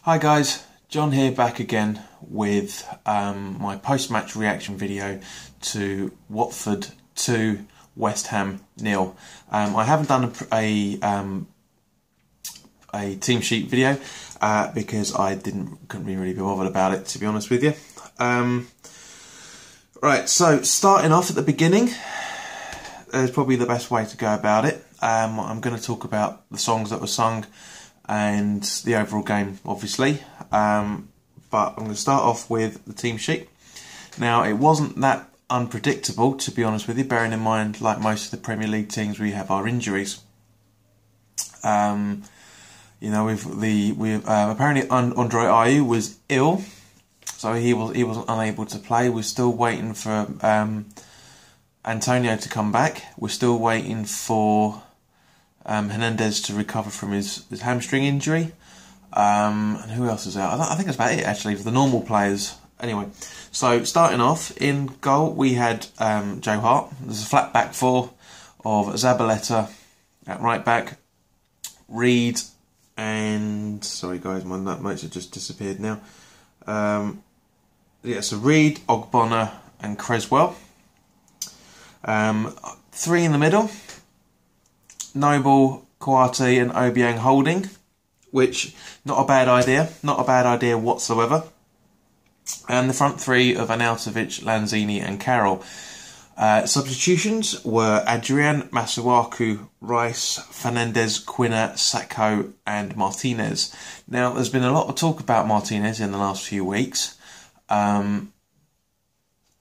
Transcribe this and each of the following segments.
Hi guys, John here back again with my post-match reaction video to Watford 2, West Ham 0. I haven't done a team sheet video because I couldn't be really bothered about it, to be honest with you. Right, so starting off at the beginning is probably the best way to go about it. I'm going to talk about the songs that were sung and the overall game, obviously, but I'm going to start off with the team sheet. Now, it wasn't that unpredictable, to be honest with you, bearing in mind, like most of the Premier League teams, we have our injuries. You know, apparently Andre Ayew was ill, so he wasn't unable to play. We're still waiting for Antonio to come back. We're still waiting for Hernandez to recover from his hamstring injury. And who else is out? I think that's about it, actually, for the normal players. Anyway, so starting off, in goal, we had Joe Hart. There's a flat back four of Zabaleta at right back, Reed, and... Sorry, guys, my notes have just disappeared now. Yeah, so Reed, Ogbonna, and Creswell. Three in the middle. Noble, Kouate and Obiang holding, which, not a bad idea whatsoever. And the front three of Arnautovic, Lanzini and Carroll. Substitutions were Adrian, Masuaku, Rice, Fernandez, Quina, Sakho and Martinez. Now, there's been a lot of talk about Martinez in the last few weeks.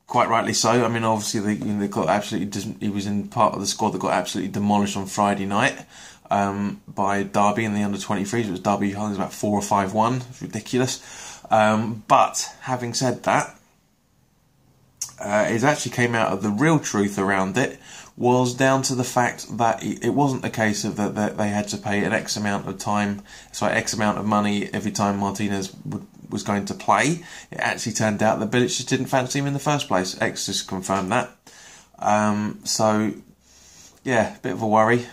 Quite rightly so. I mean, obviously, they got absolutely. He was in part of the squad that got absolutely demolished on Friday night by Derby in the under-23s. It was Derby, I think it was about 4 or 5-1. It's ridiculous. But having said that, it actually came out of the real truth around it was down to the fact that it wasn't a case of that they had to pay an X amount of money every time Martinez was going to play. It actually turned out that Bilic just didn't fancy him in the first place. X just confirmed that. So, yeah, a bit of a worry.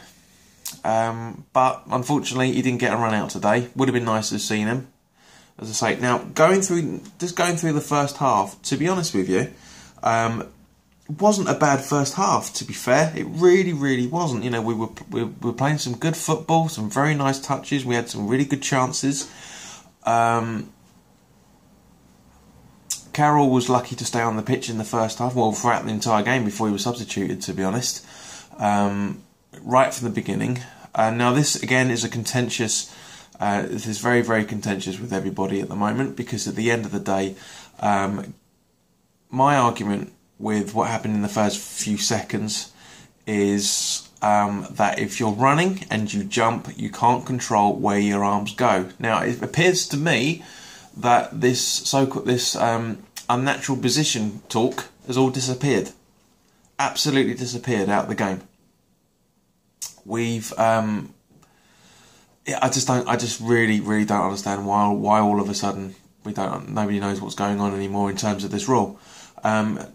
But unfortunately, he didn't get a run out today. Would have been nice to have seen him, as I say. Now, going through the first half, to be honest with you, it wasn't a bad first half, to be fair. It really, really wasn't. You know, we were playing some good football, some very nice touches. We had some really good chances. Carroll was lucky to stay on the pitch in the first half, well, throughout the entire game before he was substituted, to be honest, right from the beginning. Now, this, again, is a contentious... this is very, very contentious with everybody at the moment, because at the end of the day, my argument with what happened in the first few seconds is that if you're running and you jump, you can't control where your arms go. Now, it appears to me that this unnatural position talk has all disappeared. Absolutely disappeared out of the game. Yeah, I just really, really don't understand why all of a sudden nobody knows what's going on anymore in terms of this rule. Carroll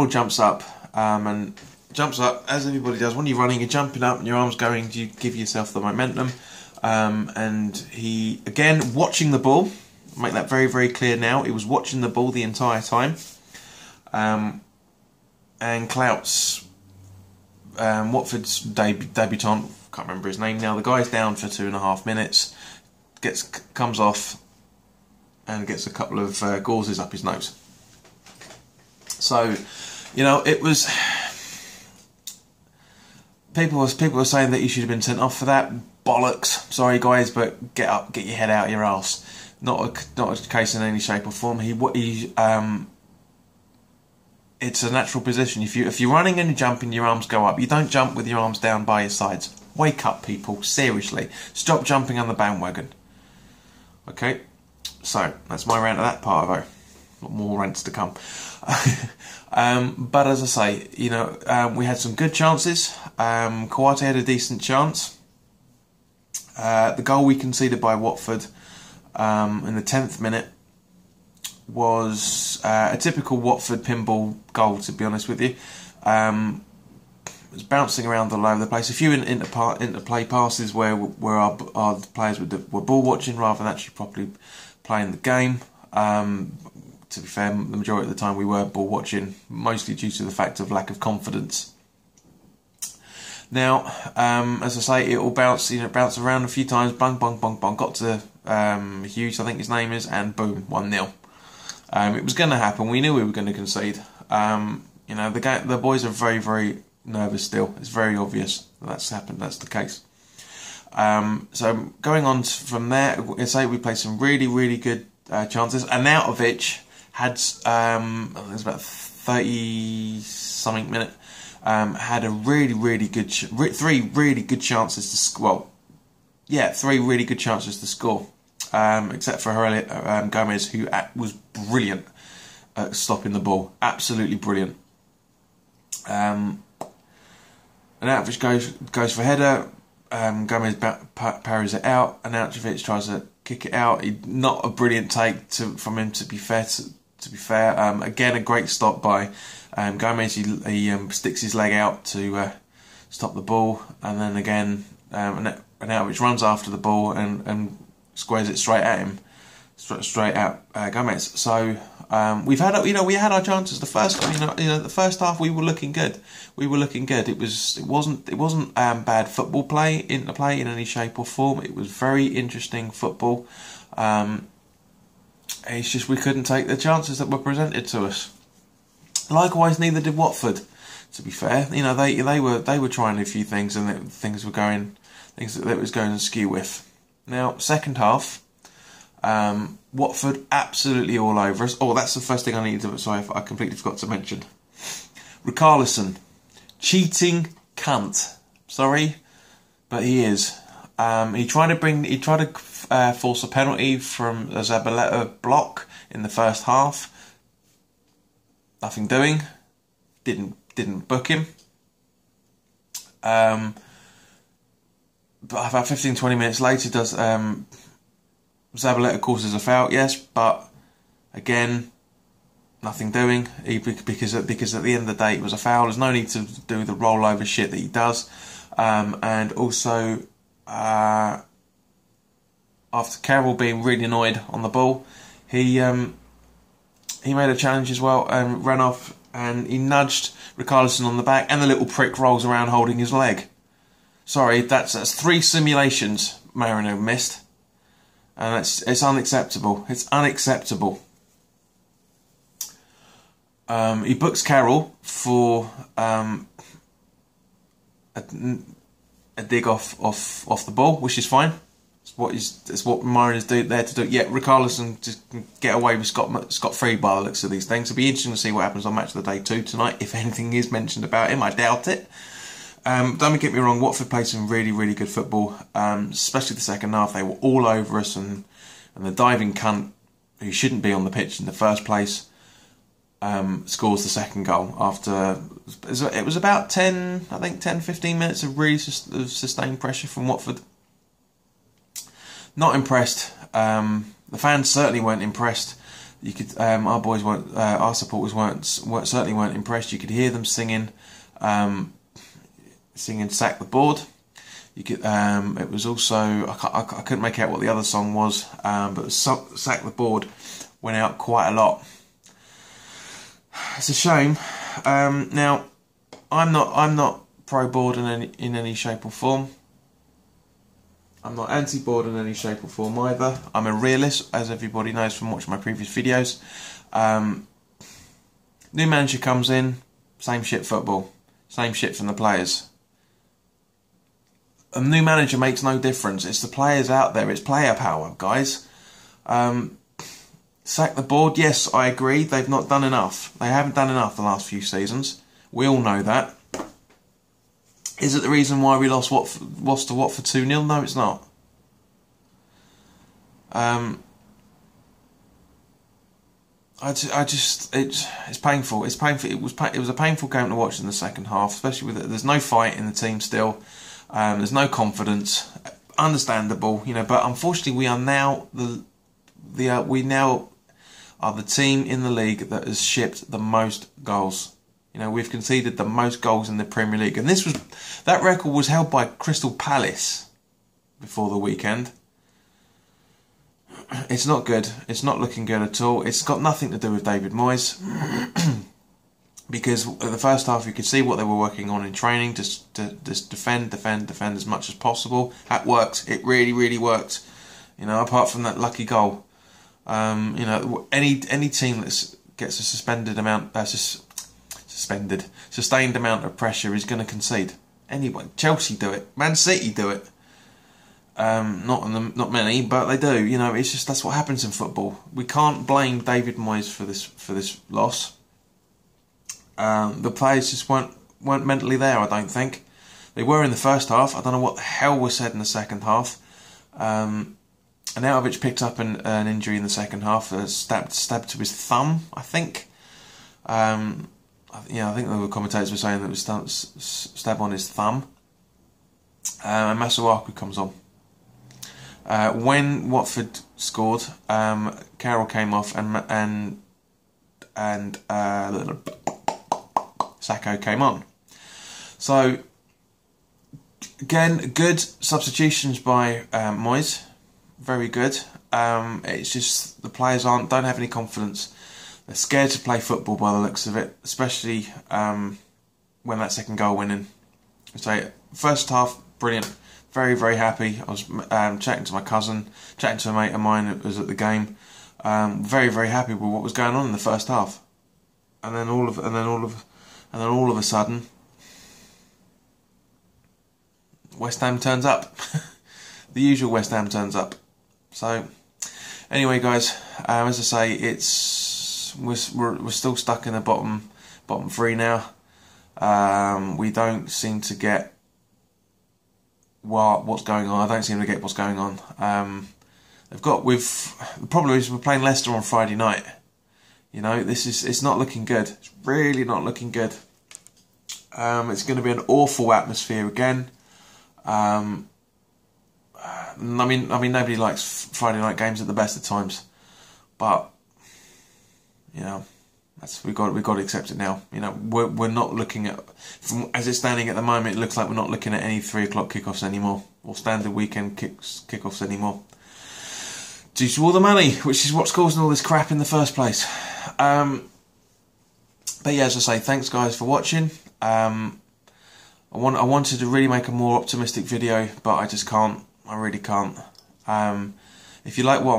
jumps up as everybody does. When you're running, you're jumping up and your arm's going, you give yourself the momentum. And he, again, watching the ball, make that very, very clear now, he was watching the ball the entire time. And Clout's, Watford's debutant, can't remember his name now, the guy's down for 2.5 minutes, comes off and gets a couple of gauzes up his nose. So, you know, it was... People were saying that he should have been sent off for that. Bollocks. Sorry, guys, but get up, get your head out of your arse. Not a case in any shape or form. It's a natural position. If you're running and you're jumping, your arms go up. You don't jump with your arms down by your sides. Wake up, people. Seriously. Stop jumping on the bandwagon. Okay? So, that's my rant of that part of it. More rants to come. But as I say, you know, we had some good chances. Kouate had a decent chance. The goal we conceded by Watford in the 10th minute was a typical Watford pinball goal, to be honest with you. was bouncing around all over the place. A few interplay passes where our players were ball watching rather than actually properly playing the game. To be fair, the majority of the time we were ball watching, mostly due to the fact of lack of confidence. Now, as I say, it all bounced around a few times. Bang, bang, bang, bang. Got to Hughes, I think his name is, and boom, 1-0. It was going to happen. We knew we were going to concede. The boys are very, very nervous still. It's very obvious that's happened. That's the case. So going on from there, I say we played some really, really good chances. Arnautovic had, I think it was about 30-something minute. Had a really, really good, three really good chances to score. Three really good chances to score. Except for Gomez, who was brilliant at stopping the ball. Absolutely brilliant. Arnautovic goes for header. Gomez parries it out. Arnautovic tries to kick it out. Not a brilliant take from him, to be fair. Again, a great stop by Gomez. He sticks his leg out to stop the ball, and then again Arnautovic runs after the ball and squares it straight at him, straight at Gomez. So we had our chances. The first half we were looking good. It wasn't bad football play in any shape or form. It was very interesting football. It's just we couldn't take the chances that were presented to us. Likewise, neither did Watford. To be fair, they were trying a few things, and things was going askew with. Now, second half, Watford absolutely all over us. Oh, that's the first thing I needed to. Sorry, I completely forgot to mention. Richarlison, cheating cunt. Sorry, but he is. He tried to force a penalty from a Zabaleta block in the first half. Nothing doing. Didn't book him. But about 15-20 minutes later, does Zabaleta causes a foul? Yes, but again, nothing doing. Because at the end of the day, it was a foul. There's no need to do the rollover shit that he does. And also, after Carroll being really annoyed on the ball, he made a challenge as well and ran off, and he nudged Richarlison on the back, and the little prick rolls around holding his leg. Sorry, that's 3 simulations Marino missed, and it's unacceptable. It's unacceptable. He books Carroll for a dig off the ball, which is fine. It's what Marino's there to do. Yeah, Richarlison just can get away with scot-free by the looks of these things. It'll be interesting to see what happens on Match of the Day 2 tonight, if anything is mentioned about him. I doubt it. Don't get me wrong, Watford played some really, really good football, especially the second half. They were all over us, and the diving cunt, who shouldn't be on the pitch in the first place, scores the second goal after, it was about 10-15 minutes of really sustained pressure from Watford. Not impressed. The fans certainly weren't impressed. You could, our supporters certainly weren't impressed. You could hear them singing "Sack the Board." You could, it was also, I couldn't make out what the other song was, but "Sack the Board" went out quite a lot. It's a shame. Now, I'm not pro board in any shape or form. I'm not anti-board in any shape or form either. I'm a realist, as everybody knows from watching my previous videos. New manager comes in, same shit football, same shit from the players. A new manager makes no difference. It's the players out there. It's player power, guys. Sack the board. Yes, I agree. They've not done enough. They haven't done enough the last few seasons. We all know that. Is it the reason why we lost to Watford 2-0? No, it's not. It's painful. It's painful. It was a painful game to watch in the second half, especially with there's no fight in the team still. There's no confidence. Understandable, but unfortunately we are now we now are the team in the league that has shipped the most goals. You know, we've conceded the most goals in the Premier League, and that record was held by Crystal Palace before the weekend. It's not good. It's not looking good at all. It's got nothing to do with David Moyes. Because at the first half you could see what they were working on in training, just to defend as much as possible. That worked. It really, really worked. You know, apart from that lucky goal. You know, any team that gets a sustained amount of pressure is going to concede. Anyone, Chelsea do it, Man City do it. Not many, but they do. You know, it's just that's what happens in football. We can't blame David Moyes for this loss. The players just weren't mentally there. I don't think they were in the first half. I don't know what the hell was said in the second half. Arnautovic picked up an injury in the second half, stabbed to his thumb, I think. I think the commentators were saying that it was stab on his thumb. And Masuaku comes on. When Watford scored, Carroll came off and Sacco came on. So again, good substitutions by Moyes. Very good. It's just the players don't have any confidence. They're scared to play football by the looks of it, especially when that second goal went in. So first half, brilliant. Very, very happy. I was chatting to my cousin, chatting to a mate of mine that was at the game. Very, very happy with what was going on in the first half. And then all of a sudden, West Ham turns up. The usual West Ham turns up. So, anyway, guys, as I say, we're still stuck in the bottom three now. We don't seem to get what's going on. I don't seem to get what's going on. The problem is we're playing Leicester on Friday night. You know, it's not looking good. It's really not looking good. It's going to be an awful atmosphere again. I mean, nobody likes Friday night games at the best of times, but you know, we've got to accept it now. You know, we're not looking at, as it's standing at the moment, it looks like we're not looking at any 3 o'clock kickoffs anymore, or standard weekend kickoffs anymore, due to all the money, which is what's causing all this crap in the first place. But yeah, as I say, thanks guys for watching. I wanted to really make a more optimistic video, but I just can't. I really can't. If you like what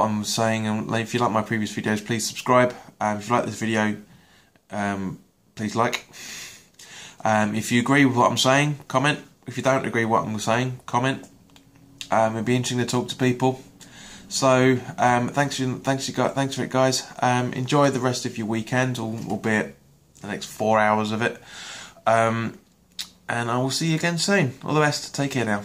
I'm saying, and if you like my previous videos, please subscribe. If you like this video, please like. If you agree with what I'm saying, comment. If you don't agree with what I'm saying, comment. It'd be interesting to talk to people. So thanks for it, guys. Enjoy the rest of your weekend, albeit the next 4 hours of it. And I will see you again soon. All the best. Take care now.